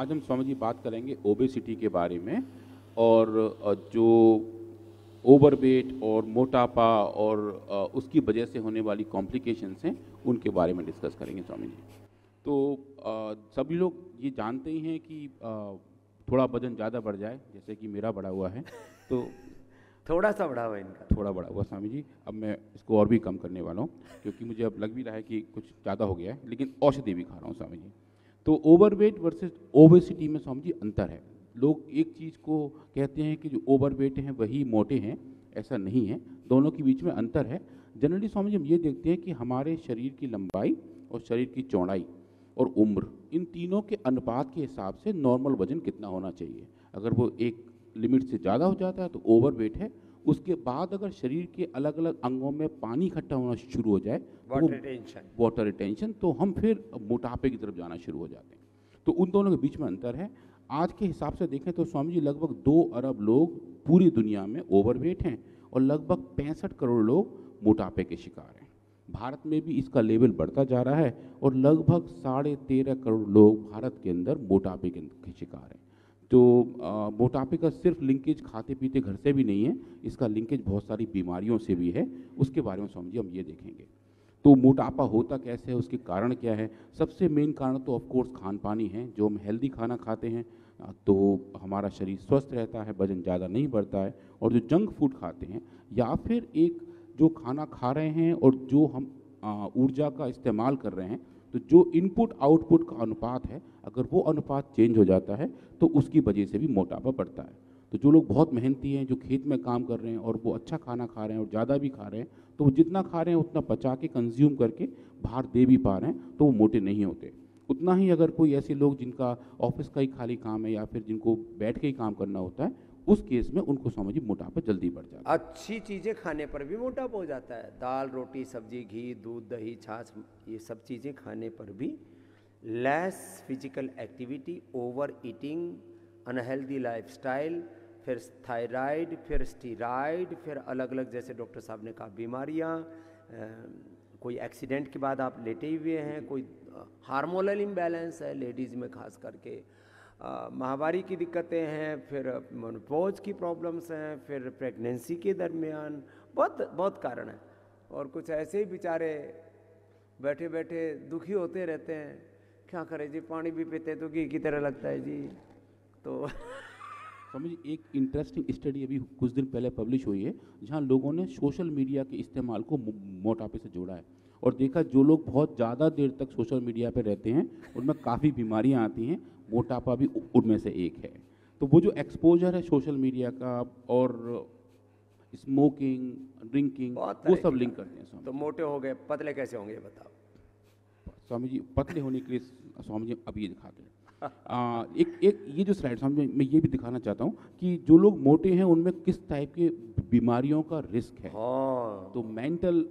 आज हम स्वामी जी बात करेंगे ओबेसिटी के बारे में, और जो ओवरवेट और मोटापा और उसकी वजह से होने वाली कॉम्प्लिकेशंस हैं उनके बारे में डिस्कस करेंगे स्वामी जी। तो सभी लोग ये जानते ही हैं कि थोड़ा वजन ज़्यादा बढ़ जाए, जैसे कि मेरा बढ़ा हुआ है, तो थोड़ा सा बढ़ा हुआ इनका, थोड़ा बढ़ा हुआ स्वामी जी। अब मैं इसको और भी कम करने वाला हूँ, क्योंकि मुझे अब लग भी रहा है कि कुछ ज़्यादा हो गया है, लेकिन औषधि भी खा रहा हूँ स्वामी जी। तो ओवरवेट वर्सेस ओबेसिटी में स्वामी जी अंतर है। लोग एक चीज़ को कहते हैं कि जो ओवरवेट हैं वही मोटे हैं, ऐसा नहीं है, दोनों के बीच में अंतर है। जनरली स्वामी जी हम ये देखते हैं कि हमारे शरीर की लंबाई और शरीर की चौड़ाई और उम्र, इन तीनों के अनुपात के हिसाब से नॉर्मल वजन कितना होना चाहिए। अगर वो एक लिमिट से ज़्यादा हो जाता है तो ओवरवेट है। उसके बाद अगर शरीर के अलग अलग अंगों में पानी इकट्ठा होना शुरू हो जाए, वाटर रिटेंशन, तो हम फिर मोटापे की तरफ जाना शुरू हो जाते हैं। तो उन दोनों के बीच में अंतर है। आज के हिसाब से देखें तो स्वामी जी लगभग 2 अरब लोग पूरी दुनिया में ओवरवेट हैं और लगभग 65 करोड़ लोग मोटापे के शिकार हैं। भारत में भी इसका लेवल बढ़ता जा रहा है और लगभग 13.5 करोड़ लोग भारत के अंदर मोटापे के शिकार हैं। तो मोटापे का सिर्फ लिंकेज खाते पीते घर से भी नहीं है, इसका लिंकेज बहुत सारी बीमारियों से भी है। उसके बारे में समझिए हम ये देखेंगे। तो मोटापा होता कैसे है, उसके कारण क्या है। सबसे मेन कारण तो ऑफ कोर्स खान पानी है। जो हम हेल्दी खाना खाते हैं तो हमारा शरीर स्वस्थ रहता है, वजन ज़्यादा नहीं बढ़ता है। और जो जंक फूड खाते हैं या फिर एक जो खाना खा रहे हैं और जो हम ऊर्जा का इस्तेमाल कर रहे हैं, तो जो इनपुट आउटपुट का अनुपात है, अगर वो अनुपात चेंज हो जाता है तो उसकी वजह से भी मोटापा बढ़ता है। तो जो लोग बहुत मेहनती हैं, जो खेत में काम कर रहे हैं और वो अच्छा खाना खा रहे हैं और ज़्यादा भी खा रहे हैं, तो वो जितना खा रहे हैं उतना पचा के कंज्यूम करके बाहर दे भी पा रहे हैं, तो वो मोटे नहीं होते। उतना ही अगर कोई ऐसे लोग जिनका ऑफिस का ही खाली काम है या फिर जिनको बैठ के ही काम करना होता है, उस केस में उनको समझिए मोटापा जल्दी बढ़ जाता है। अच्छी चीज़ें खाने पर भी मोटापा हो जाता है। दाल रोटी सब्जी घी दूध दही छाछ, ये सब चीज़ें खाने पर भी, less physical activity, over eating, unhealthy lifestyle, फिर थायराइड, फिर स्टीराइड, फिर अलग अलग जैसे डॉक्टर साहब ने कहा बीमारियाँ, कोई एक्सीडेंट के बाद आप लेटे हुए हैं, कोई हार्मोनल इम्बैलेंस है लेडीज़ में खास करके, माहवारी की दिक्कतें हैं, फिर मेनोपॉज की प्रॉब्लम्स हैं, फिर प्रेगनेंसी के दरमियान बहुत बहुत कारण हैं। और कुछ ऐसे ही बेचारे बैठे बैठे दुखी होते रहते हैं, क्या करें जी, पानी भी पीते तो घी की तरह लगता है जी। तो समझिए एक इंटरेस्टिंग स्टडी अभी कुछ दिन पहले पब्लिश हुई है, जहां लोगों ने सोशल मीडिया के इस्तेमाल को मोटापे से जोड़ा है और देखा जो लोग बहुत ज़्यादा देर तक सोशल मीडिया पे रहते हैं उनमें काफ़ी बीमारियां आती हैं, मोटापा भी उनमें से एक है। तो वो जो एक्सपोजर है सोशल मीडिया का और स्मोकिंग, ड्रिंकिंग, वो सब लिंक करते हैं। तो मोटे हो गए, पतले कैसे होंगे ये बताओ। स्वामी जी पतले होने के लिए स्वामी जी अब ये दिखाते हैं। एक ये जो स्लाइड स्वामी मैं ये भी दिखाना चाहता हूँ कि जो लोग मोटे हैं उनमें किस टाइप के बीमारियों का रिस्क है। तो मेंटल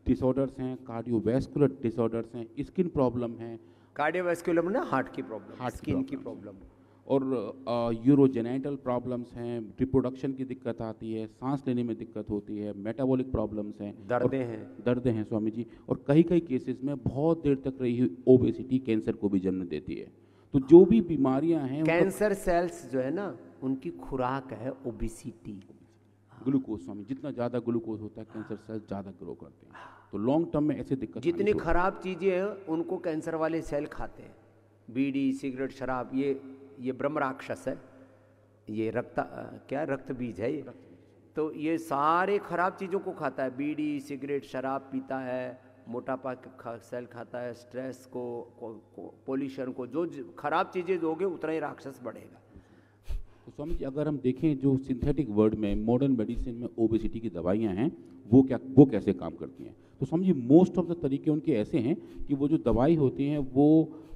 डिसऑर्डर्स हैं, कार्डियोवैस्कुलर डिसऑर्डर्स हैं, स्किन प्रॉब्लम है, कार्डियोवैस्कुलर में ना हार्ट की प्रॉब्लम, स्किन की प्रॉब्लम, और यूरोजेनाइटल प्रॉब्लम्स हैं, रिप्रोडक्शन की दिक्कत आती है, सांस लेने में दिक्कत होती है, मेटाबॉलिक प्रॉब्लम्स हैं, दर्दें हैं स्वामी जी। और कई केसेस में बहुत देर तक रही हुई ओबेसिटी कैंसर को भी जन्म देती है। तो जो भी बीमारियां हैं, कैंसर सेल्स जो है ना उनकी खुराक है ओबेसिटी, ग्लूकोज। स्वामी जितना ज़्यादा ग्लूकोज होता है कैंसर सेल्स ज़्यादा ग्रो करते हैं। तो लॉन्ग टर्म में ऐसे दिक्कत, जितनी खराब चीज़ें हैं उनको कैंसर वाले सेल खाते हैं। बीड़ी सिगरेट शराब, ये ब्रह्म राक्षस है, ये रक्त बीज है ये। तो ये सारे खराब चीज़ों को खाता है, बीड़ी सिगरेट शराब पीता है, मोटापा का सेल खाता है, स्ट्रेस को पोल्यूशन को, जो खराब चीज़ें दोगे उतना ही राक्षस बढ़ेगा। तो स्वामी जी अगर हम देखें जो सिंथेटिक वर्ड में मॉडर्न मेडिसिन में ओबेसिटी की दवाइयाँ हैं वो कैसे काम करती हैं, तो समझिए मोस्ट ऑफ द तरीके उनके ऐसे हैं कि वो जो दवाई होती हैं वो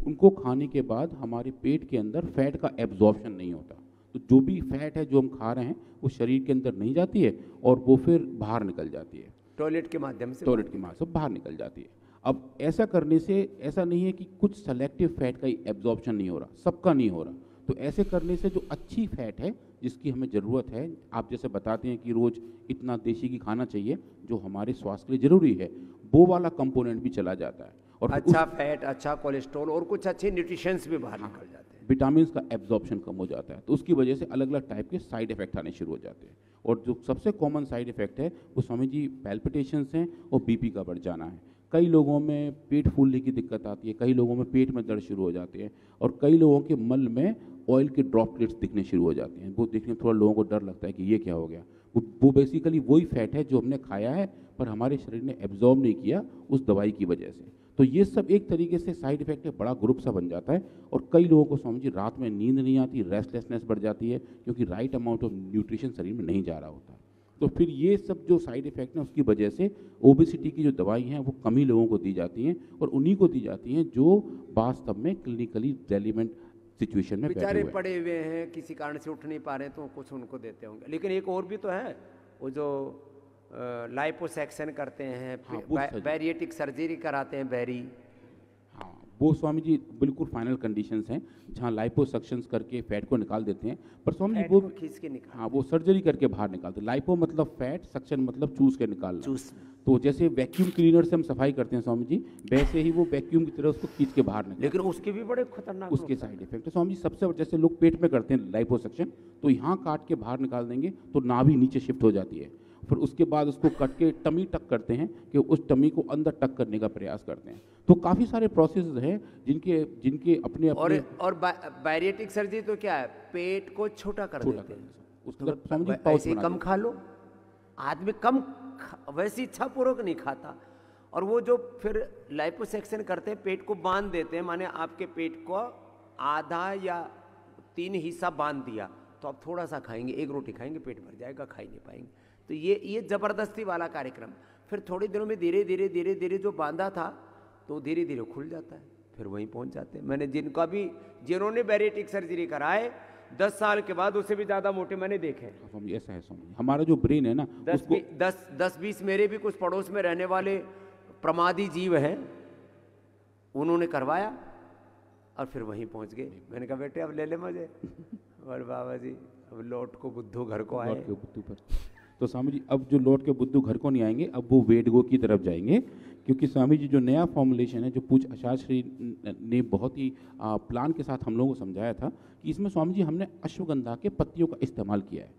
उनको खाने के बाद हमारे पेट के अंदर फैट का एब्जॉर्प्शन नहीं होता। तो जो भी फैट है जो हम खा रहे हैं वो शरीर के अंदर नहीं जाती है और वो फिर बाहर निकल जाती है, टॉयलेट के माध्यम से बाहर निकल जाती है। अब ऐसा करने से ऐसा नहीं है कि कुछ सेलेक्टिव फैट का एब्जॉर्प्शन नहीं हो रहा, सबका नहीं हो रहा। तो ऐसे करने से जो अच्छी फैट है जिसकी हमें ज़रूरत है, आप जैसे बताते हैं कि रोज़ इतना देसी घी खाना चाहिए जो हमारे स्वास्थ्य के लिए ज़रूरी है, वो वाला कंपोनेंट भी चला जाता है और अच्छा फैट, अच्छा कोलेस्ट्रॉल और कुछ अच्छे न्यूट्रिशंस भी बाहर निकल जाते हैं। विटामिन का एब्जॉर्प्शन कम हो जाता है। तो उसकी वजह से अलग अलग टाइप के साइड इफेक्ट आने शुरू हो जाते हैं। और जो सबसे कॉमन साइड इफेक्ट है वो स्वामी जी पैल्पिटेशंस हैं और बीपी का बढ़ जाना है। कई लोगों में पेट फूलने की दिक्कत आती है, कई लोगों में पेट में दर्द शुरू हो जाते हैं, और कई लोगों के मल में ऑयल के ड्रॉपलेट्स दिखने शुरू हो जाते हैं। वो देखने में थोड़ा लोगों को डर लगता है कि ये क्या हो गया। वो बेसिकली वही फैट है जो हमने खाया है पर हमारे शरीर ने एब्जॉर्ब नहीं किया उस दवाई की वजह से। तो ये सब एक तरीके से साइड इफेक्ट है, बड़ा ग्रुप सा बन जाता है। और कई लोगों को समझिए रात में नींद नहीं आती, रेस्टलेसनेस बढ़ जाती है, क्योंकि राइट अमाउंट ऑफ न्यूट्रिशन शरीर में नहीं जा रहा होता। तो फिर ये सब जो साइड इफेक्ट हैं उसकी वजह से ओबेसिटी की जो दवाई हैं वो कम ही लोगों को दी जाती हैं, और उन्हीं को दी जाती हैं जो वास्तव में क्लिनिकली रेलिवेंट सिचुएशन में बैठे बेचारे हुए हैं। पड़े हुए हैं, किसी कारण से उठ नहीं पा रहे तो कुछ उनको देते होंगे। लेकिन एक और भी तो है, वो जो लाइपोसैक्शन करते हैं, बैरिएटिक सर्जरी कराते हैं, हाँ, वो स्वामी जी बिल्कुल फाइनल कंडीशंस हैं जहाँ लाइपोसक्शंस करके फैट को निकाल देते हैं। पर स्वामी जी वो खींच के निकाल, हाँ, वो सर्जरी करके बाहर निकालते हैं। लाइपो मतलब फैट, सक्शन मतलब चूस के निकालना। चूस, तो जैसे वैक्यूम क्लीनर से हम सफाई करते हैं स्वामी जी, वैसे ही वो वैक्यूम की तरह उसको खींच के बाहर निकालते हैं। लेकिन उसके भी बड़े खतरनाक उसके साइड इफेक्ट है स्वामी जी। सबसे जैसे लोग पेट में करते हैं लाइपोसक्शन, तो यहाँ काट के बाहर निकाल देंगे तो नाभि नीचे शिफ्ट हो जाती है। फिर उसके बाद उसको कट के टमी टक करते हैं कि उस टमी को अंदर टक करने का प्रयास करते हैं। तो काफ़ी सारे प्रोसेस हैं जिनके अपने और बैरिएटिक सर्जरी तो क्या है, पेट को छोटा कर देते हैं। उसका स्वामी जी ऐसे ही कम खा लो, आदमी कम वैसी इच्छा पूर्वक नहीं खाता। और वो जो फिर लाइपोसैक्शन करते हैं, पेट को बांध देते हैं, माने आपके पेट को आधा या 3 हिस्सा बांध दिया, तो आप थोड़ा सा खाएंगे, 1 रोटी खाएंगे, पेट भर जाएगा, खा ही नहीं पाएंगे। तो ये जबरदस्ती वाला कार्यक्रम। फिर थोड़ी दिनों में धीरे धीरे धीरे धीरे जो बांधा था तो धीरे धीरे खुल जाता है, फिर वहीं पहुंच जाते हैं। मैंने जिन्होंने बैरिएटिक सर्जरी कराए 10 साल के बाद उससे भी ज्यादा मोटे मैंने देखे हैं। ऐसा है स्वामी, हमारा जो ब्रेन है ना 10-20 मेरे भी कुछ पड़ोस में रहने वाले प्रमादी जीव हैं, उन्होंने करवाया और फिर वहीं पहुंच गए। मैंने कहा बेटे अब ले ले मजे। और बाबा जी अब लौट को बुद्धू घर को आए। तो स्वामी जी अब जो लौट के बुद्धू घर को नहीं आएंगे, अब वो वेडगो की तरफ जाएंगे, क्योंकि स्वामी जी जो नया फॉर्मुलेशन है जो पूज्य आचार्य श्री ने बहुत ही प्लान के साथ हम लोगों को समझाया था कि इसमें स्वामी जी हमने अश्वगंधा के पत्तियों का इस्तेमाल किया है।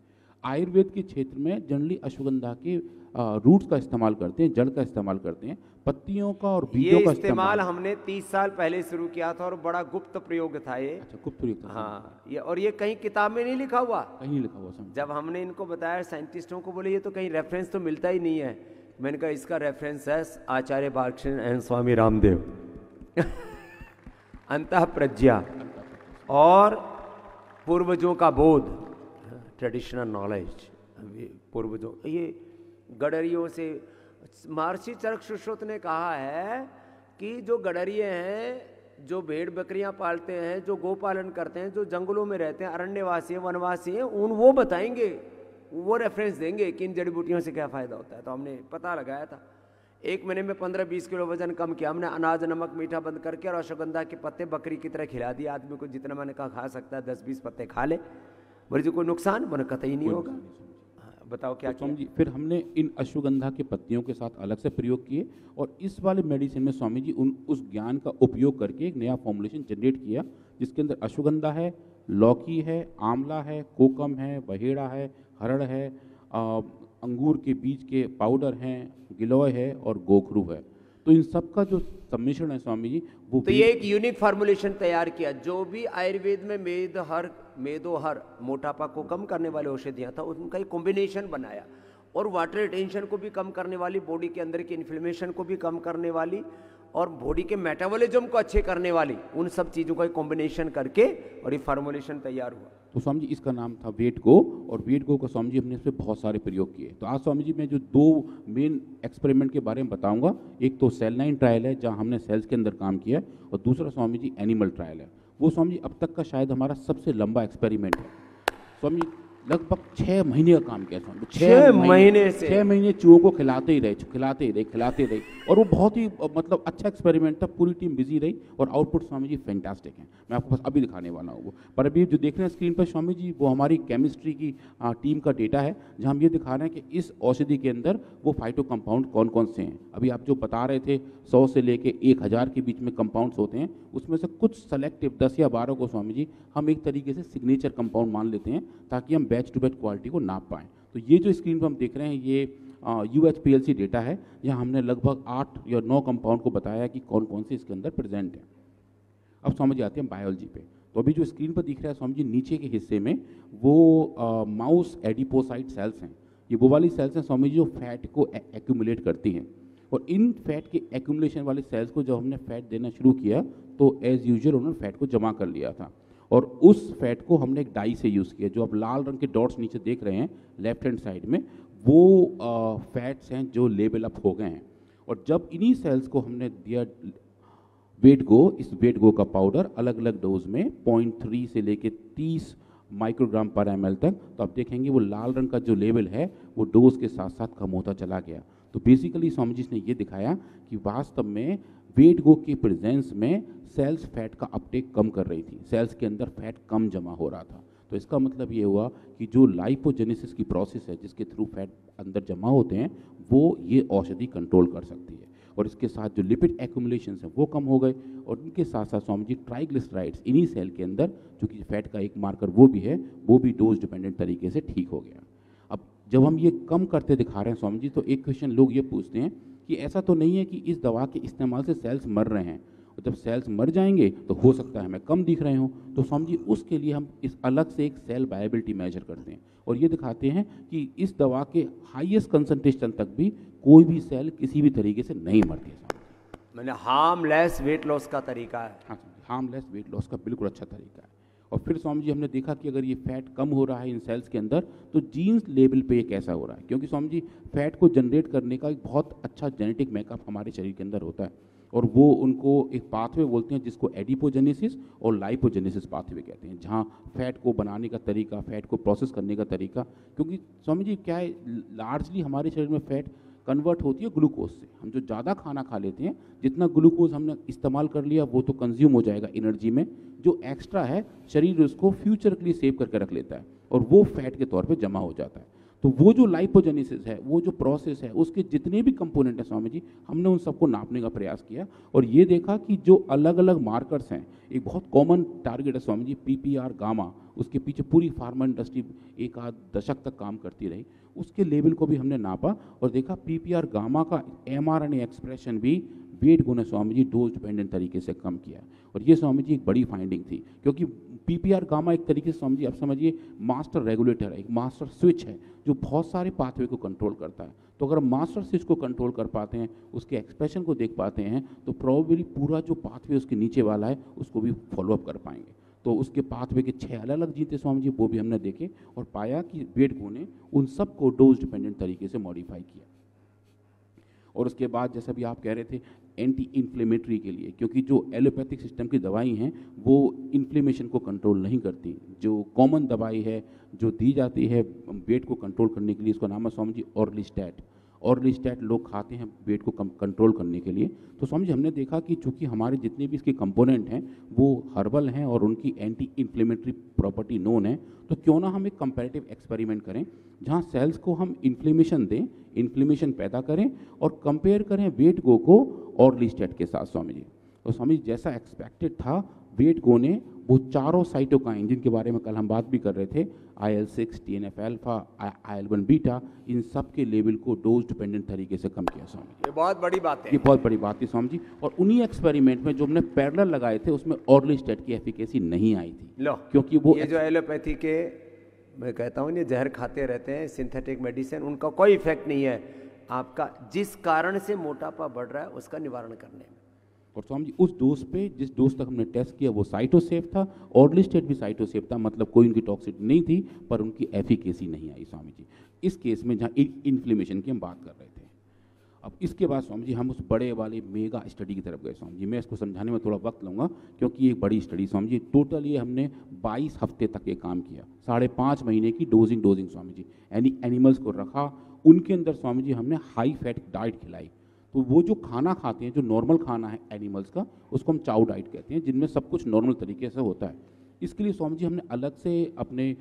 आयुर्वेद के क्षेत्र में जनरली अश्वगंधा के रूट्स का इस्तेमाल करते हैं, जड़ का इस्तेमाल करते हैं, पत्तियों का और बीजों का इस्तेमाल हमने 30 साल पहले शुरू किया था और बड़ा गुप्त प्रयोग था ये। अच्छा, गुप्त प्रयोग था। हाँ, ये कहीं किताब में नहीं लिखा हुआ, कहीं नहीं लिखा हुआ। जब हमने इनको बताया साइंटिस्टों को, बोले ये तो कहीं रेफरेंस तो मिलता ही नहीं है। मैंने कहा इसका रेफरेंस है आचार्य बालकृष्ण एंड स्वामी रामदेव। अंतः प्रज्ञा और पूर्वजों का बोध, ट्रेडिशनल नॉलेज, पूर्वजों, ये गडरियों से। महर्षि चरक सुश्रुत ने कहा है कि जो गडरिये हैं, जो भेड़ बकरियां पालते हैं, जो गोपालन करते हैं, जो जंगलों में रहते हैं, अरण्यवासी हैं, वनवासी हैं, वो बताएंगे, वो रेफरेंस देंगे कि इन जड़ी बूटियों से क्या फ़ायदा होता है। तो हमने पता लगाया था, 1 महीने में 15-20 किलो वजन कम किया हमने। अनाज नमक मीठा बंद करके और अश्वगंधा के पत्ते बकरी की तरह खिला दिए आदमी को। जितना मैंने कहा खा सकता है 10-20 पत्ते खा ले, बोले जो कोई नुकसान, बोले कतई नहीं होगा। बताओ क्या स्वामी जी फिर हमने इन अश्वगंधा के पत्तियों के साथ अलग से प्रयोग किए, और इस वाले मेडिसिन में स्वामी जी उस ज्ञान का उपयोग करके एक नया फॉर्मुलेशन जनरेट किया, जिसके अंदर अश्वगंधा है, लौकी है, आंवला है, कोकम है, बहेड़ा है, हरड़ है, अंगूर के बीज के पाउडर हैं, गिलोय है और गोखरू है। तो इन सब का जो सम्मिश्रण है स्वामी जी, वो तो ये एक यूनिक फार्मूलेशन तैयार किया। जो भी आयुर्वेद में मेदोहर मोटापा को कम करने वाले औषधियाँ था, उनका एक कॉम्बिनेशन बनाया, और वाटर रिटेंशन को भी कम करने वाली, बॉडी के अंदर की इन्फ्लेमेशन को भी कम करने वाली, और बॉडी के मेटाबॉलिज्म को अच्छे करने वाली, उन सब चीज़ों का एक कॉम्बिनेशन करके और ये फार्मूलेशन तैयार हुआ। तो स्वामी जी इसका नाम था वेट गो, और वेट गो का स्वामी जी हमने इस पर बहुत सारे प्रयोग किए। तो आज स्वामी जी मैं जो 2 मेन एक्सपेरिमेंट के बारे में बताऊंगा, एक तो सेल लाइन ट्रायल है जहां हमने सेल्स के अंदर काम किया है, और दूसरा स्वामी जी एनिमल ट्रायल है। वो स्वामी जी अब तक का शायद हमारा सबसे लंबा एक्सपेरिमेंट है। स्वामी जी लगभग 6 महीने का काम किया स्वामी, 6 महीने से 6 महीने चूहों को खिलाते ही रहे और वो बहुत ही मतलब अच्छा एक्सपेरिमेंट था। पूरी टीम बिजी रही और आउटपुट स्वामी जी फैंटास्टिक है। मैं आपको बस अभी दिखाने वाला हूँ वो, पर अभी जो देख रहे हैं स्क्रीन पर स्वामी जी वो हमारी केमिस्ट्री की टीम का डेटा है, जहाँ हम ये दिखा रहे हैं कि इस औषधि के अंदर वो फाइटो कंपाउंड कौन कौन से हैं। अभी आप जो बता रहे थे 100 से लेके 1000 के बीच में कंपाउंड्स होते हैं, उसमें से कुछ सेलेक्टिव 10 या 12 को स्वामी जी हम एक तरीके से सिग्नेचर कंपाउंड मान लेते हैं, ताकि हम बैच टू बैच क्वालिटी को नाप पाएँ। तो ये जो स्क्रीन पर हम देख रहे हैं ये UHPLC डेटा है, यहाँ हमने लगभग 8 या 9 कंपाउंड को बताया कि कौन कौन से इसके अंदर प्रेजेंट है। अब समझ आते हैं बायोलॉजी पे। तो अभी जो स्क्रीन पर दिख रहा है स्वामी जी नीचे के हिस्से में वो माउस एडिपोसाइट सेल्स हैं। ये वो वाली सेल्स हैं स्वामी जी जो फैट को एक्यूमुलेट करती हैं, और इन फैट के एक्यूमुलेशन वाले सेल्स को जब हमने फैट देना शुरू किया तो एज यूजुअल उन्होंने फैट को जमा कर लिया था, और उस फैट को हमने एक डाई से यूज़ किया। जो आप लाल रंग के डॉट्स नीचे देख रहे हैं लेफ्ट हैंड साइड में, वो फैट्स हैं जो लेबल अप हो गए हैं। और जब इन्हीं सेल्स को हमने दिया वेट गो, इस वेट गो का पाउडर अलग अलग डोज में 0.3 से लेके 30 माइक्रोग्राम पर ml तक, तो आप देखेंगे वो लाल रंग का जो लेवल है वो डोज के साथ साथ कम होता चला गया। तो बेसिकली स्वामी जी ने ये दिखाया कि वास्तव में वेट गो के प्रेजेंस में सेल्स फैट का अपटेक कम कर रही थी, सेल्स के अंदर फैट कम जमा हो रहा था। तो इसका मतलब ये हुआ कि जो लाइपोजेनेसिस की प्रोसेस है जिसके थ्रू फैट अंदर जमा होते हैं, वो ये औषधि कंट्रोल कर सकती है। और इसके साथ जो लिपिड एक्यूमुलेशन है वो कम हो गए, और इनके साथ साथ स्वामी जी ट्राइग्लिसराइड्स इन्हीं सेल के अंदर, जो कि फैट का एक मार्कर वो भी है, वो भी डोज डिपेंडेंट तरीके से ठीक हो गया। अब जब हम ये कम करते दिखा रहे हैं स्वामी जी, तो एक क्वेश्चन लोग ये पूछते हैं कि ऐसा तो नहीं है कि इस दवा के इस्तेमाल से सेल्स मर रहे हैं, और जब सेल्स मर जाएंगे तो हो सकता है हमें कम दिख रहे हों। तो स्वामी जी उसके लिए हम इस अलग से एक सेल वायबिलिटी मेजर करते हैं, और ये दिखाते हैं कि इस दवा के हाईएस्ट कंसंट्रेशन तक भी कोई भी सेल किसी भी तरीके से नहीं मरती है। मैंने हार्मलेस वेट लॉस का तरीका है। हाँ, हार्मलेस वेट लॉस का बिल्कुल अच्छा तरीका है। और फिर स्वामी जी हमने देखा कि अगर ये फैट कम हो रहा है इन सेल्स के अंदर, तो जीन्स लेवल पे ये कैसा हो रहा है, क्योंकि स्वामी जी फैट को जनरेट करने का एक बहुत अच्छा जेनेटिक मेकअप हमारे शरीर के अंदर होता है, और वो उनको एक पाथवे बोलते हैं जिसको एडिपोजेनेसिस और लाइपोजेनेसिस पाथवे कहते हैं, जहाँ फैट को बनाने का तरीका, फैट को प्रोसेस करने का तरीका, क्योंकि स्वामी जी क्या है, लार्जली हमारे शरीर में फैट कन्वर्ट होती है ग्लूकोज से। हम जो ज़्यादा खाना खा लेते हैं, जितना ग्लूकोज हमने इस्तेमाल कर लिया वो तो कंज्यूम हो जाएगा एनर्जी में, जो एक्स्ट्रा है शरीर उसको फ्यूचर के लिए सेव करके रख लेता है, और वो फैट के तौर पे जमा हो जाता है। तो वो जो लाइपोजेनेसिस है, वो जो प्रोसेस है, उसके जितने भी कंपोनेंट हैं स्वामी जी, हमने उन सबको नापने का प्रयास किया, और ये देखा कि जो अलग अलग मार्कर्स हैं, एक बहुत कॉमन टारगेट है स्वामी जी PPR गामा, उसके पीछे पूरी फार्मा इंडस्ट्री एक आध दशक तक काम करती रही, उसके लेवल को भी हमने नापा और देखा PPR गामा का mRNA एक्सप्रेशन भी वेट गो ने स्वामी जी डोज डिपेंडेंट तरीके से कम किया। और ये स्वामी जी एक बड़ी फाइंडिंग थी, क्योंकि PPR गामा एक तरीके से स्वामी जी आप समझिए मास्टर रेगुलेटर है, एक मास्टर स्विच है जो बहुत सारे पाथवे को कंट्रोल करता है। तो अगर हम मास्टर स्विच को कंट्रोल कर पाते हैं, उसके एक्सप्रेशन को देख पाते हैं, तो प्रॉबेबली पूरा जो पाथवे उसके नीचे वाला है उसको भी फॉलोअप कर पाएंगे। तो उसके पाथवे के 6 अलग अलग जीते स्वामी जी, वो भी हमने देखे और पाया कि वेट गो ने उन सबको डोज डिपेंडेंट तरीके से मॉडिफाई किया। और उसके बाद जैसा भी आप कह रहे थे एंटी इन्फ्लेमेटरी के लिए, क्योंकि जो एलोपैथिक सिस्टम की दवाई हैं वो इन्फ्लेमेशन को कंट्रोल नहीं करती। जो कॉमन दवाई है जो दी जाती है वेट को कंट्रोल करने के लिए, इसका नाम है स्वामी जी ऑर्लिस्टैट। ऑर्लिस्टैट लोग खाते हैं वेट को कंट्रोल करने के लिए। तो स्वामी जी हमने देखा कि चूँकि हमारे जितने भी इसके कंपोनेंट हैं वो हर्बल हैं और उनकी एंटी इन्फ्लेमेटरी प्रॉपर्टी नोन है, तो क्यों ना हम एक कंपैरेटिव एक्सपेरिमेंट करें जहाँ सेल्स को हम इन्फ्लेमेशन दें, इन्फ्लेमेशन पैदा करें और कंपेयर करें वेट गो को ऑर्लिस्टैट के साथ स्वामी जी। तो स्वामी जी जैसा एक्सपेक्टेड था, वेट गो ने वो चारों साइटोकाइन जिनके बारे में कल हम बात भी कर रहे थे, IL-6, TNF alpha, IL-1 beta, इन सब के लेवल को डोज डिपेंडेंट तरीके से कम किया स्वामी जी। ये बहुत बड़ी बात है, ये बहुत बड़ी बात थी स्वामी जी। और उन्हीं एक्सपेरिमेंट में जो हमने पैरेलल लगाए थे उसमें ऑर्लिस्टैट की एफिकेसी नहीं आई थी। लो क्योंकि वो ये जो एलोपैथी के मैं कहता हूँ ये जहर खाते रहते हैं सिंथेटिक मेडिसिन, उनका कोई इफेक्ट नहीं है आपका जिस कारण से मोटापा बढ़ रहा है उसका निवारण करने में। और स्वामी जी उस डोज पे जिस डोज तक हमने टेस्ट किया वो साइटोसेफ था, ऑर्लिस्टैट भी साइटोसेफ था, मतलब कोई उनकी टॉक्सिसिटी नहीं थी, पर उनकी एफिकेसी नहीं आई स्वामी जी इस केस में जहाँ इन्फ्लेमेशन की हम बात कर रहे थे। अब इसके बाद स्वामी जी हम उस बड़े वाले मेगा स्टडी की तरफ गए स्वामी जी। मैं इसको समझाने में थोड़ा वक्त लूँगा क्योंकि ये बड़ी स्टडी स्वामी जी। टोटल ये हमने 22 हफ्ते तक ये काम किया, 5.5 महीने की डोजिंग स्वामी जी। एनिमल्स को रखा, उनके अंदर स्वामी जी हमने हाई फैट डाइट खिलाई। तो वो जो खाना खाते हैं, जो नॉर्मल खाना है एनिमल्स का, उसको हम चाउ डाइट कहते हैं, जिनमें सब कुछ नॉर्मल तरीके से होता है। इसके लिए स्वामी जी हमने अलग से अपने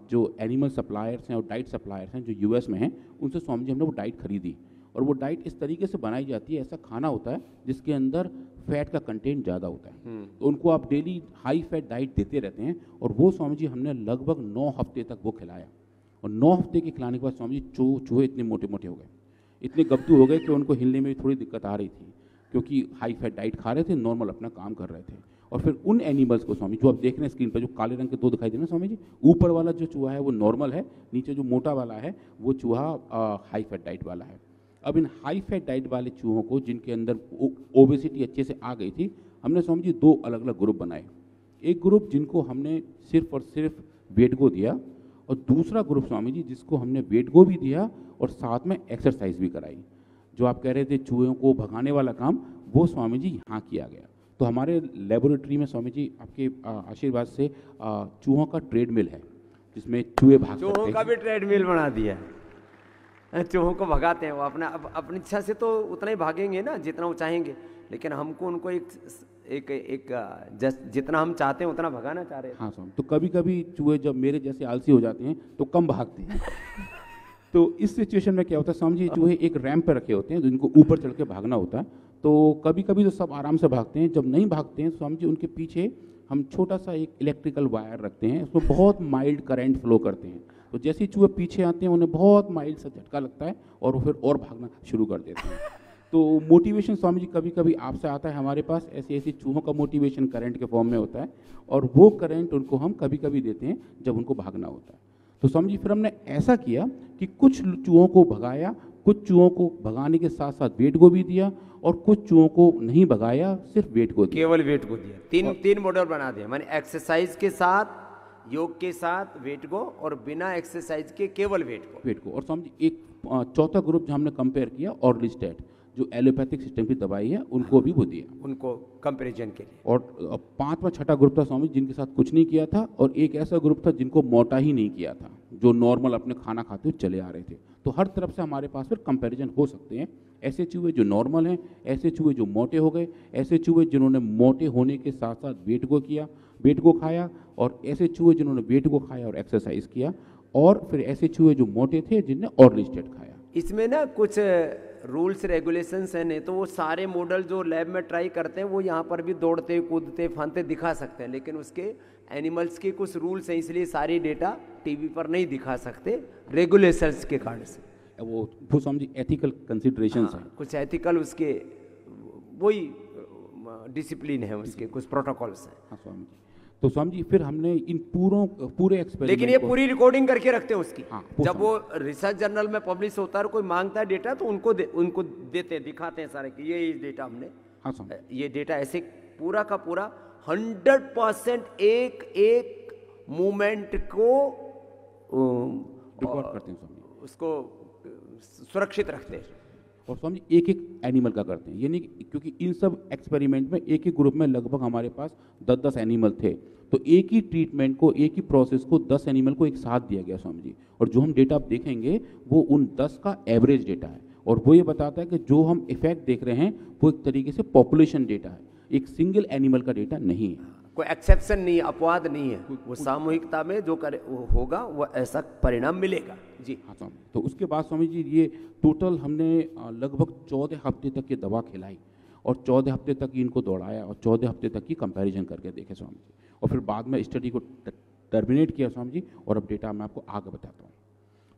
जो एनिमल सप्लायर्स हैं और डाइट सप्लायर्स हैं जो यूएस में हैं, उनसे स्वामी जी हमने वो डाइट खरीदी। और वो डाइट इस तरीके से बनाई जाती है, ऐसा खाना होता है जिसके अंदर फैट का कंटेंट ज़्यादा होता है। तो उनको आप डेली हाई फैट डाइट देते रहते हैं। और वो स्वामी जी हमने लगभग 9 हफ्ते तक वो खिलाया। और 9 हफ्ते के खिलाने के बाद स्वामी जी चूहे इतने मोटे मोटे हो गए, इतने गब्दू हो गए कि उनको हिलने में भी थोड़ी दिक्कत आ रही थी, क्योंकि हाई फैट डाइट खा रहे थे, नॉर्मल अपना काम कर रहे थे। और फिर उन एनिमल्स को स्वामी जो आप देख रहे हैं स्क्रीन पर, जो काले रंग के 2 दिखाई दे रहे हैं स्वामी जी, ऊपर वाला जो चूहा है वो नॉर्मल है, नीचे जो मोटा वाला है वो चूहा हाई फैट डाइट वाला है। अब इन हाई फैट डाइट वाले चूहों को, जिनके अंदर ओबेसिटी अच्छे से आ गई थी, हमने स्वामी जी 2 अलग अलग ग्रुप बनाए। एक ग्रुप जिनको हमने सिर्फ और सिर्फ वेट गो दिया, और दूसरा ग्रुप स्वामी जी जिसको हमने वेट गो भी दिया और साथ में एक्सरसाइज भी कराई। जो आप कह रहे थे चूहों को भगाने वाला काम, वो स्वामी जी यहाँ किया गया। तो हमारे लेबोरेटरी में स्वामी जी आपके आशीर्वाद से चूहों का ट्रेडमिल है, जिसमें चूहे भाग सकते हैं। चूहों का भी ट्रेडमिल बना दिया है, चूहों को भगाते हैं। वो अपनी इच्छा से तो उतना ही भागेंगे ना जितना वो चाहेंगे, लेकिन हमको उनको एक जितना हम चाहते हैं उतना भगाना चाह रहे हैं। हाँ स्वामी, तो कभी कभी चूहे जब मेरे जैसे आलसी हो जाते हैं तो कम भागते हैं। तो इस सिचुएशन में क्या होता है स्वामी जी, चूहे एक रैंप पर रखे होते हैं जिनको ऊपर चढ़ के भागना होता है। तो कभी कभी तो सब आराम से भागते हैं, जब नहीं भागते हैं स्वामी जी उनके पीछे हम छोटा सा एक इलेक्ट्रिकल वायर रखते हैं, उसमें बहुत माइल्ड करंट फ्लो करते हैं। तो जैसे ही चूहे पीछे आते हैं उन्हें बहुत माइल्ड सा झटका लगता है और वो फिर और भागना शुरू कर देते हैं। तो मोटिवेशन स्वामी जी कभी कभी आपसे आता है हमारे पास, ऐसे ऐसे चूहों का मोटिवेशन करंट के फॉर्म में होता है, और वो करंट उनको हम कभी कभी देते हैं जब उनको भागना होता है। तो स्वामी जी फिर हमने ऐसा किया कि कुछ चूहों को भगाया, कुछ चूहों को भगाने के साथ साथ वेट को भी दिया, और कुछ चूहों को नहीं भगाया, सिर्फ वेट को दिया, केवल वेट को दिया। तीन मॉडल बना दिया, माने एक्सरसाइज के साथ, योग के साथ वेट को, और बिना एक्सरसाइज के केवल वेट को। और स्वामी जी एक चौथा ग्रुप जो हमने कंपेयर किया, ऑर्लिस्टेट जो एलोपैथिक सिस्टम की दवाई है, उनको भी वो दिया, उनको कंपैरिजन के लिए। और 5वां छठा ग्रुप था स्वामी जिनके साथ कुछ नहीं किया था, और एक ऐसा ग्रुप था जिनको मोटा ही नहीं किया था, जो नॉर्मल अपने खाना खाते हुए चले आ रहे थे। तो हर तरफ से हमारे पास फिर कंपैरिजन हो सकते हैं, ऐसे चूहे जो नॉर्मल हैं, ऐसे चूहे जो मोटे हो गए, ऐसे चूहे जिन्होंने मोटे होने के साथ साथ वेट को किया, वेट को खाया, और ऐसे चूहे जिन्होंने वेट को खाया और एक्सरसाइज किया, और फिर ऐसे चूहे जो मोटे थे जिनने ऑर्लिस्टेट खाया। इसमें ना कुछ रूल्स रेगुलेशंस हैं, नहीं तो वो सारे मॉडल जो लैब में ट्राई करते हैं वो यहाँ पर भी दौड़ते कूदते फांदते दिखा सकते हैं, लेकिन उसके एनिमल्स के कुछ रूल्स हैं, इसलिए सारी डेटा टीवी पर नहीं दिखा सकते रेगुलेशंस के कारण से। वो समझिए एथिकल कंसिडरेशंस हैं, कुछ एथिकल उसके वही डिसिप्लिन है, उसके कुछ प्रोटोकॉल्स हैं। हाँ स्वामी जी। तो स्वामी जी फिर हमने इन पूरे एक्सपेरिमेंट, लेकिन ये पूरी रिकॉर्डिंग करके रखते हैं उसकी। हाँ, जब वो रिसर्च जर्नल में पब्लिश होता है, कोई मांगता है डेटा तो उनको देते दिखाते हैं सारे कि ये डेटा हमने, हाँ स्वामी, ये डेटा ऐसे पूरा का पूरा 100% एक मूवमेंट को रिकॉर्ड करते हैं स्वामी, उसको सुरक्षित रखते हैं। और स्वामी एक एनिमल का करते हैं, यानी क्योंकि इन सब एक्सपेरिमेंट में एक ग्रुप में लगभग हमारे पास 10-10 एनिमल थे, तो एक ही ट्रीटमेंट को, एक ही प्रोसेस को 10 एनिमल को एक साथ दिया गया स्वामी जी। और जो हम डेटा आप देखेंगे वो उन 10 का एवरेज डेटा है, और वो ये बताता है कि जो हम इफेक्ट देख रहे हैं वो एक तरीके से पॉपुलेशन डेटा है, एक सिंगल एनिमल का डेटा नहीं है, कोई एक्सेप्शन नहीं है, अपवाद नहीं है, वो सामूहिकता में जो करे वो होगा, वो ऐसा परिणाम मिलेगा जी। हाँ स्वामी। तो उसके बाद स्वामी जी ये टोटल हमने लगभग 14 हफ्ते तक ये दवा खिलाई, और 14 हफ्ते तक इनको दौड़ाया, और 14 हफ्ते तक की कंपैरिजन करके देखे स्वामी जी, और फिर बाद में स्टडी को टर्मिनेट किया स्वामी जी। और अब डेटा मैं आपको आगे बताता हूँ।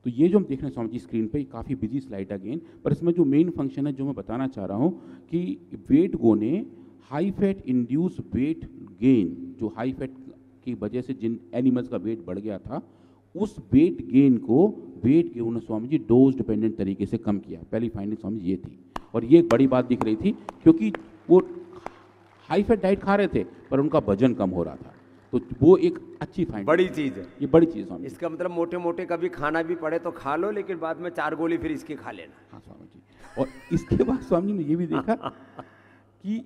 तो ये जो हम देख रहे हैं स्वामी जी स्क्रीन पे, काफ़ी बिजी स्लाइड अगेन, पर इसमें जो मेन फंक्शन है जो मैं बताना चाह रहा हूँ कि वेट गो ने high fat induce weight gain, जो हाई फैट की वजह से जिन एनिमल्स का वेट बढ़ गया था, उस वेट गेन को वेट गेन ने स्वामी जी डोज डिपेंडेंट तरीके से कम किया। पहली फाइंडिंग स्वामी जी ये थी, और ये एक बड़ी बात दिख रही थी क्योंकि वो हाई फैट डाइट खा रहे थे पर उनका वजन कम हो रहा था, तो वो एक अच्छी फाइंडिंग, बड़ी चीज़ है, ये बड़ी चीज़ स्वामी। इसका मतलब मोटे मोटे कभी खाना भी पड़े तो खा लो, लेकिन बाद में 4 गोली फिर इसकी खा लेना। हाँ स्वामी जी। और इसके बाद स्वामी जी ने ये भी देखा कि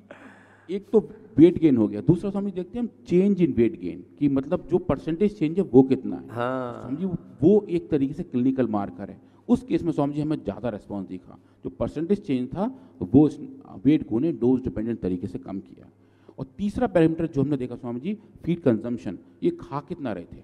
एक तो वेट गेन हो गया, दूसरा स्वामी देखते हैं हम चेंज इन वेट गेन कि मतलब जो परसेंटेज चेंज है वो कितना है। हाँ स्वामी जी वो एक तरीके से क्लिनिकल मार्कर है। उस केस में स्वामी जी हमें ज़्यादा रेस्पॉन्स दिखा, जो परसेंटेज चेंज था वो वेट को ने डोज डिपेंडेंट तरीके से कम किया। और तीसरा पैरामीटर जो हमने देखा स्वामी जी, फीड कंजम्पशन, ये खा कितना रहे थे,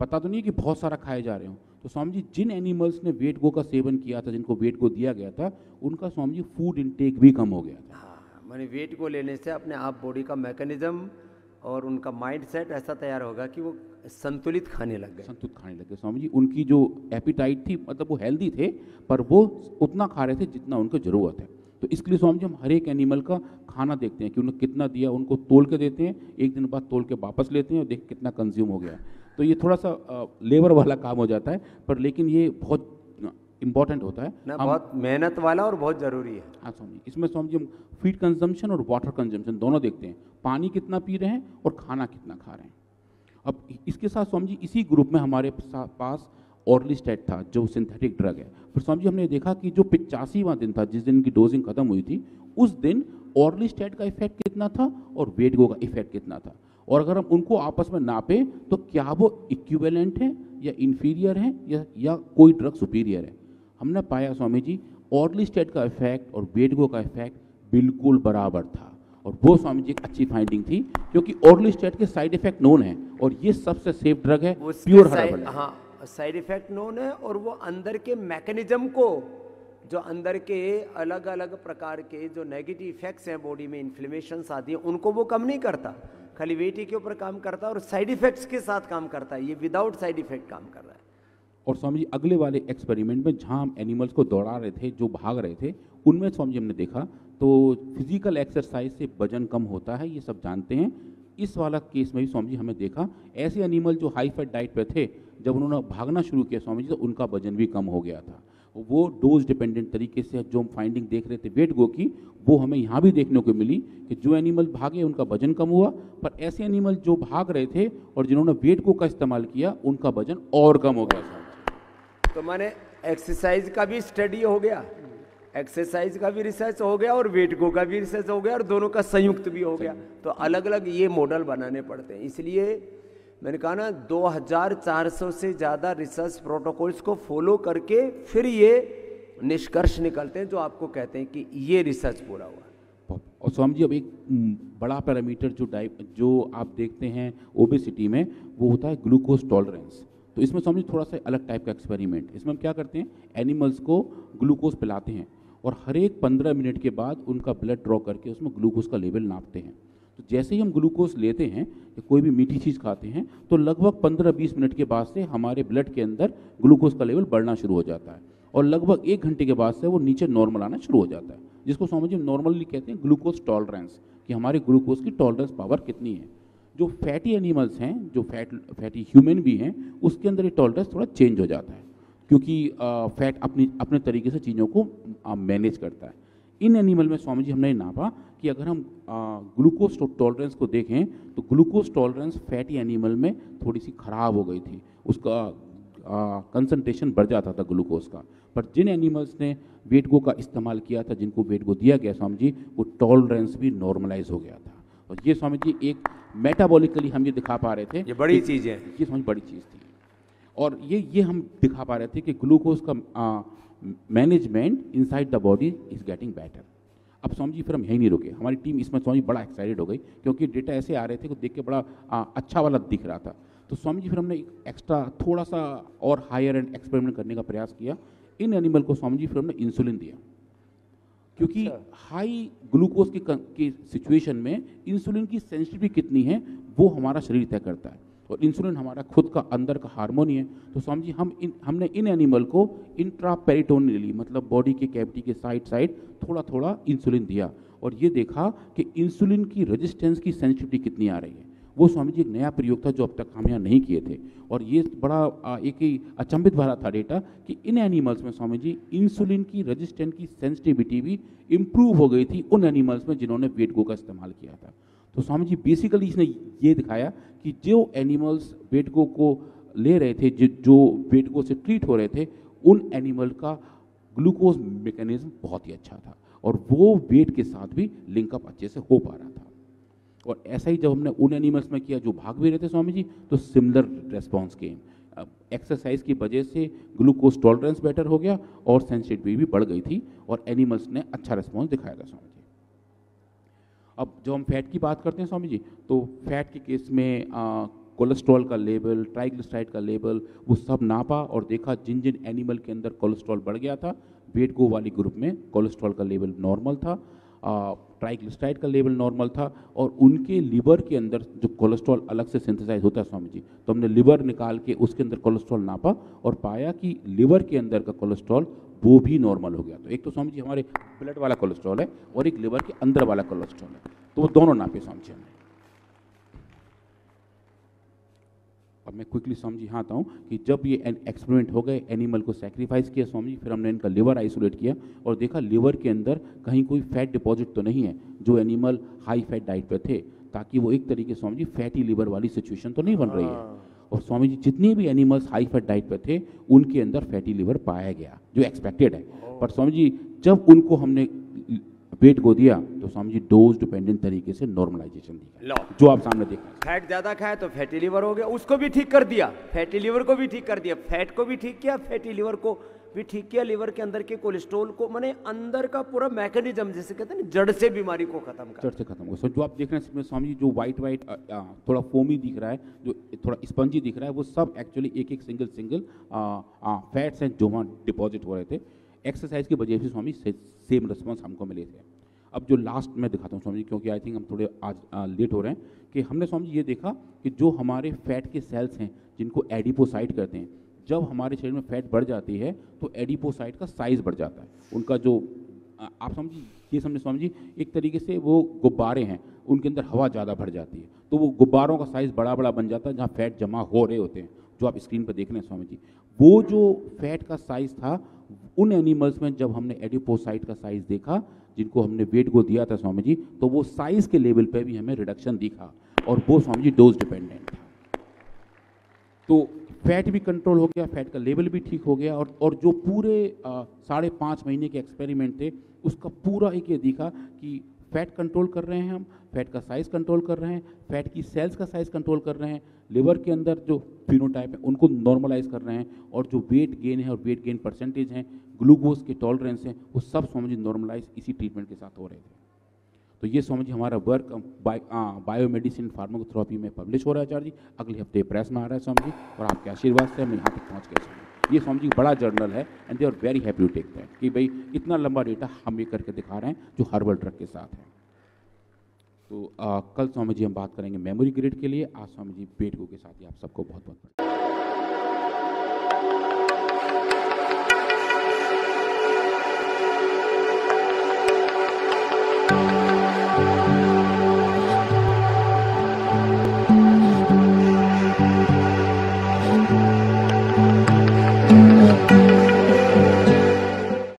पता तो नहीं कि बहुत सारा खाए जा रहे हो। तो स्वामी जी जिन एनिमल्स ने वेट गो का सेवन किया था, जिनको वेट गो दिया गया था, उनका स्वामी जी फूड इंटेक भी कम हो गया था। हाँ, माने वेट को लेने से अपने आप बॉडी का मैकेनिज्म और उनका माइंड सेट ऐसा तैयार होगा कि वो संतुलित खाने लग गए। संतुलित खाने लगे स्वामी जी। उनकी जो एपिटाइट थी, मतलब वो हेल्दी थे पर वो उतना खा रहे थे जितना उनको ज़रूरत है। तो इसके लिए स्वामी जी हम हर एक एनिमल का खाना देखते हैं कि उन्हें कितना दिया, उनको तोल के देते हैं, एक दिन बाद तोल के वापस लेते हैं और देख कितना कंज्यूम हो गया। तो ये थोड़ा सा लेबर वाला काम हो जाता है, पर लेकिन ये बहुत इंपॉर्टेंट होता है ना, बहुत मेहनत वाला और बहुत ज़रूरी है। हाँ स्वामी, इसमें स्वामी जी हम फीड कंजम्पशन और वाटर कंजम्पशन दोनों देखते हैं, पानी कितना पी रहे हैं और खाना कितना खा रहे हैं। अब इसके साथ स्वामी जी इसी ग्रुप में हमारे पास ऑर्लिस्टेट था जो सिंथेटिक ड्रग है। फिर स्वामी जी हमने देखा कि जो 85वां दिन था, जिस दिन की डोजिंग खत्म हुई थी, उस दिन ऑर्लिस्टेट का इफेक्ट कितना था और वेट गो का इफेक्ट कितना था, और अगर हम उनको आपस में नापे तो क्या वो इक्विवेलेंट है या इंफीरियर है या कोई ड्रग सुपीरियर है। हमने पाया स्वामी जी ऑर्लिस्टेट का इफेक्ट और वेट गो का इफेक्ट बिल्कुल बराबर था, और वो स्वामी जी एक अच्छी फाइंडिंग थी, क्योंकि ऑर्लिस्टेट के साइड इफेक्ट नोन है और ये सबसे सेफ ड्रग है, प्योर हर्बल है। हाँ, साइड इफेक्ट नोन है, और वो अंदर के मैकेनिज्म को, जो अंदर के अलग अलग प्रकार के जो नेगेटिव इफेक्ट्स हैं बॉडी में, इन्फ्लेमेशंस आती है, उनको वो कम नहीं करता, खाली वेट के ऊपर काम करता है और साइड इफेक्ट्स के साथ काम करता है। ये विदाउट साइड इफेक्ट काम कर रहा है। और स्वामी जी अगले वाले एक्सपेरिमेंट में जहाँ हम एनिमल्स को दौड़ा रहे थे, जो भाग रहे थे, उनमें स्वामी जी हमने देखा तो फिजिकल एक्सरसाइज से वजन कम होता है, ये सब जानते हैं। इस वाला केस में भी स्वामी जी हमें देखा ऐसे एनिमल जो हाई फैट डाइट पे थे, जब उन्होंने भागना शुरू किया स्वामी जी, तो उनका वजन भी कम हो गया था। वो डोज डिपेंडेंट तरीके से जो हम फाइंडिंग देख रहे थे वेट गो की, वो हमें यहाँ भी देखने को मिली कि जो एनिमल भागे उनका वजन कम हुआ, पर ऐसे एनिमल जो भाग रहे थे और जिन्होंने वेट गो का इस्तेमाल किया, उनका वजन और कम हो गया। तो माने एक्सरसाइज का भी स्टडी हो गया, एक्सरसाइज का भी रिसर्च हो गया और वेट गो का भी रिसर्च हो गया, और दोनों का संयुक्त भी हो गया। तो अलग अलग ये मॉडल बनाने पड़ते हैं। इसलिए मैंने कहा ना, 2400 से ज़्यादा रिसर्च प्रोटोकॉल्स को फॉलो करके फिर ये निष्कर्ष निकलते हैं जो आपको कहते हैं कि ये रिसर्च पूरा हुआ। और स्वामी जी अब एक बड़ा पैरामीटर जो आप देखते हैं ओबेसिटी में, वो होता है ग्लूकोज टॉलरेंस। तो इसमें स्वामी जी थोड़ा सा अलग टाइप का एक्सपेरिमेंट, इसमें हम क्या करते हैं, एनिमल्स को ग्लूकोज पिलाते हैं और हर एक 15 मिनट के बाद उनका ब्लड ड्रॉ करके उसमें ग्लूकोज का लेवल नापते हैं। तो जैसे ही हम ग्लूकोज लेते हैं या कोई भी मीठी चीज़ खाते हैं, तो लगभग 15-20 मिनट के बाद से हमारे ब्लड के अंदर ग्लूकोज का लेवल बढ़ना शुरू हो जाता है, और लगभग 1 घंटे के बाद से वो नीचे नॉर्मल आना शुरू हो जाता है, जिसको स्वामी जी नॉर्मली कहते हैं ग्लूकोज टॉलरेंस, कि हमारे ग्लूकोज की टॉलरेंस पावर कितनी है। जो फैटी एनिमल्स हैं, जो फैटी ह्यूमन भी हैं, उसके अंदर ये टॉलरेंस थोड़ा चेंज हो जाता है, क्योंकि फैट अपने तरीके से चीज़ों को मैनेज करता है। इन एनिमल में स्वामी जी हमने नापा कि अगर हम ग्लूकोज टॉलरेंस को देखें तो ग्लूकोज टॉलरेंस फैटी एनिमल में थोड़ी सी ख़राब हो गई थी, उसका कंसंट्रेशन बढ़ जाता था ग्लूकोज का। पर जिन एनिमल्स ने वेट गो का इस्तेमाल किया था, जिनको वेट गो दिया गया स्वामी जी, वो टॉलरेंस भी नॉर्मलाइज हो गया था। और ये स्वामी जी एक मेटाबॉलिकली हम ये दिखा पा रहे थे, ये बड़ी चीज़ है, ये स्वामी बड़ी चीज़ थी। और ये हम दिखा पा रहे थे कि ग्लूकोज का management inside the body is getting better. अब स्वामी जी फिर हम यहीं नहीं रुके, हमारी टीम इसमें स्वामी बड़ा एक्साइटेड हो गई, क्योंकि डेटा ऐसे आ रहे थे कि देख के बड़ा अच्छा वाला दिख रहा था। तो स्वामी जी फिर हमने एक्स्ट्रा थोड़ा सा और हायर एंड एक्सपेरिमेंट करने का प्रयास किया। इन एनिमल को स्वामी जी फिर हमने इंसुलिन दिया, क्योंकि हाई ग्लूकोज की सिचुएशन में इंसुलिन की सेंसिटिविटी कितनी है वो हमारा शरीर तय करता है, और इंसुलिन हमारा खुद का अंदर का हार्मोन ही है। तो स्वामी जी हमने इन एनिमल को इंट्रापेरिटोनियली, मतलब बॉडी के कैविटी के साइड थोड़ा थोड़ा इंसुलिन दिया, और ये देखा कि इंसुलिन की रेजिस्टेंस की सेंसिटिविटी कितनी आ रही है। वो स्वामी जी एक नया प्रयोग था जो अब तक हम यहाँ नहीं किए थे, और ये बड़ा एक ही अचंभित भरा था डेटा कि इन एनिमल्स में स्वामी जी इंसुलिन की रेजिस्टेंस की सेंसिटिविटी भी इम्प्रूव हो गई थी उन एनिमल्स में जिन्होंने वेट गो का इस्तेमाल किया था। तो स्वामी जी बेसिकली इसने ये दिखाया कि जो एनिमल्स वेट गो को ले रहे थे, जो वेट गो से ट्रीट हो रहे थे, उन एनिमल का ग्लूकोज मैकेनिज्म बहुत ही अच्छा था और वो वेट के साथ भी लिंकअप अच्छे से हो पा रहा था। और ऐसा ही जब हमने उन एनिमल्स में किया जो भाग भी रहे थे स्वामी जी, तो सिमिलर रेस्पॉन्स केम। एक्सरसाइज की वजह से ग्लूकोज टॉलरेंस बेटर हो गया और सेंसिटिविटी भी बढ़ गई थी और एनिमल्स ने अच्छा रेस्पॉन्स दिखाया था स्वामी जी। अब जब हम फैट की बात करते हैं स्वामी जी, तो फैट के केस में कोलेस्ट्रॉल का लेवल, ट्राइग्लिसराइड का लेवल, वो सब नापा और देखा जिन जिन एनिमल के अंदर कोलेस्ट्रॉल बढ़ गया था, वेट गो वाली ग्रुप में कोलेस्ट्रॉल का लेवल नॉर्मल था, ट्राइग्लिसराइड का लेवल नॉर्मल था और उनके लिवर के अंदर जो कोलेस्ट्रॉल अलग से सिंथेसाइज होता है स्वामी जी, तो हमने लिवर निकाल के उसके अंदर कोलेस्ट्रॉल नापा और पाया कि लिवर के अंदर का कोलेस्ट्रॉल वो भी नॉर्मल हो गया। तो एक तो स्वामी जी हमारे ब्लड वाला कोलेस्ट्रॉल है और एक लिवर के अंदर वाला कोलेस्ट्रॉल है, तो वो दोनों नापे स्वामी जी हमने। अब मैं क्विकली स्वामी जी यहाँ आता हूँ कि जब ये एक्सपेरिमेंट हो गए, एनिमल को सेक्रीफाइस किया स्वामी जी, फिर हमने इनका लिवर आइसोलेट किया और देखा लिवर के अंदर कहीं कोई फैट डिपॉजिट तो नहीं है जो एनिमल हाई फैट डाइट पे थे, ताकि वो एक तरीके से स्वामी जी फैटी लिवर वाली सिचुएशन तो नहीं बन रही है। और स्वामी जी जितने भी एनिमल्स हाई फैट डाइट पे थे उनके अंदर फैटी लिवर पाया गया जो एक्सपेक्टेड है। पर स्वामी जी जब उनको हमने वेट को दिया तो स्वामी जी डोज डिपेंडेंट तरीके से नॉर्मलाइजेशन दिया, जो आप सामने देख रहे हैं। फैट ज्यादा खाया तो फैटी लिवर हो गया, उसको भी ठीक कर दिया, फैटी लिवर को भी ठीक कर दिया, फैट को भी ठीक किया, फैटी लिवर को भी ठीक किया, लिवर के अंदर के कोलेस्ट्रॉल को, माने अंदर का पूरा मैकेनिज्म, जैसे कहते हैं ना, जड़ से बीमारी को खत्म कर, जड़ से खत्म हो। जो आप देख रहे हैं स्वामी जी, जो वाइट वाइट थोड़ा फोमी दिख रहा है, जो थोड़ा स्पंजी दिख रहा है, वो सब एक्चुअली एक एक सिंगल फैट्स हैं जो वहाँ डिपॉजिट हो रहे थे। एक्सरसाइज की वजह से स्वामी सेम रिस्पॉन्स हमको मिले थे। अब जो लास्ट में दिखाता हूँ स्वामी जी, क्योंकि आई थिंक हम थोड़े आज लेट हो रहे हैं, कि हमने स्वामी जी ये देखा कि जो हमारे फैट के सेल्स हैं जिनको एडिपोसाइट कहते हैं, जब हमारे शरीर में फैट बढ़ जाती है तो एडिपोसाइट का साइज बढ़ जाता है। उनका जो आप समझिए, ये समझे स्वामी जी, एक तरीके से वो गुब्बारे हैं, उनके अंदर हवा ज़्यादा भर जाती है तो वो गुब्बारों का साइज बड़ा बड़ा बन जाता है जहाँ फैट जमा हो रहे होते हैं, जो आप स्क्रीन पर देख रहे हैं स्वामी जी। वो जो फैट का साइज था उन एनिमल्स में जब हमने एडिपोसाइट का साइज देखा, जिनको हमने वेट को दिया था स्वामी जी, तो वो साइज के लेवल पे भी हमें रिडक्शन दिखा और वो स्वामी जी डोज डिपेंडेंट था। तो फैट भी कंट्रोल हो गया, फैट का लेवल भी ठीक हो गया और जो पूरे 5.5 महीने के एक्सपेरिमेंट थे उसका पूरा एक ये दिखा कि फैट कंट्रोल कर रहे हैं हम, फैट का साइज कंट्रोल कर रहे हैं, फैट की सेल्स का साइज कंट्रोल कर रहे हैं, लिवर के अंदर जो फिनोटाइप है उनको नॉर्मलाइज कर रहे हैं और जो वेट गेन है और वेट गेन परसेंटेज हैं, ग्लूकोज के टॉलरेंस हैं, वो सब स्वामी जी नॉर्मलाइज इसी ट्रीटमेंट के साथ हो रहे थे। तो ये स्वामी जी हमारा वर्क बायोमेडिसिन फार्माकोथेरेपी में पब्लिश हो रहा है आचार्य जी, अगले हफ्ते प्रेस में आ रहा है स्वामी जी, और आपके आशीर्वाद से हम यहाँ तक पहुँच गए स्वामी। ये स्वामी जी बड़ा जर्नल है and they are very happy to take that कि भाई इतना लंबा डेटा हम ये करके दिखा रहे हैं जो हर्बल ड्रग के साथ है। तो कल स्वामी जी हम बात करेंगे मेमोरी ग्रिड के लिए। आज स्वामी जी वेट गो के साथ ही आप सबको बहुत बहुत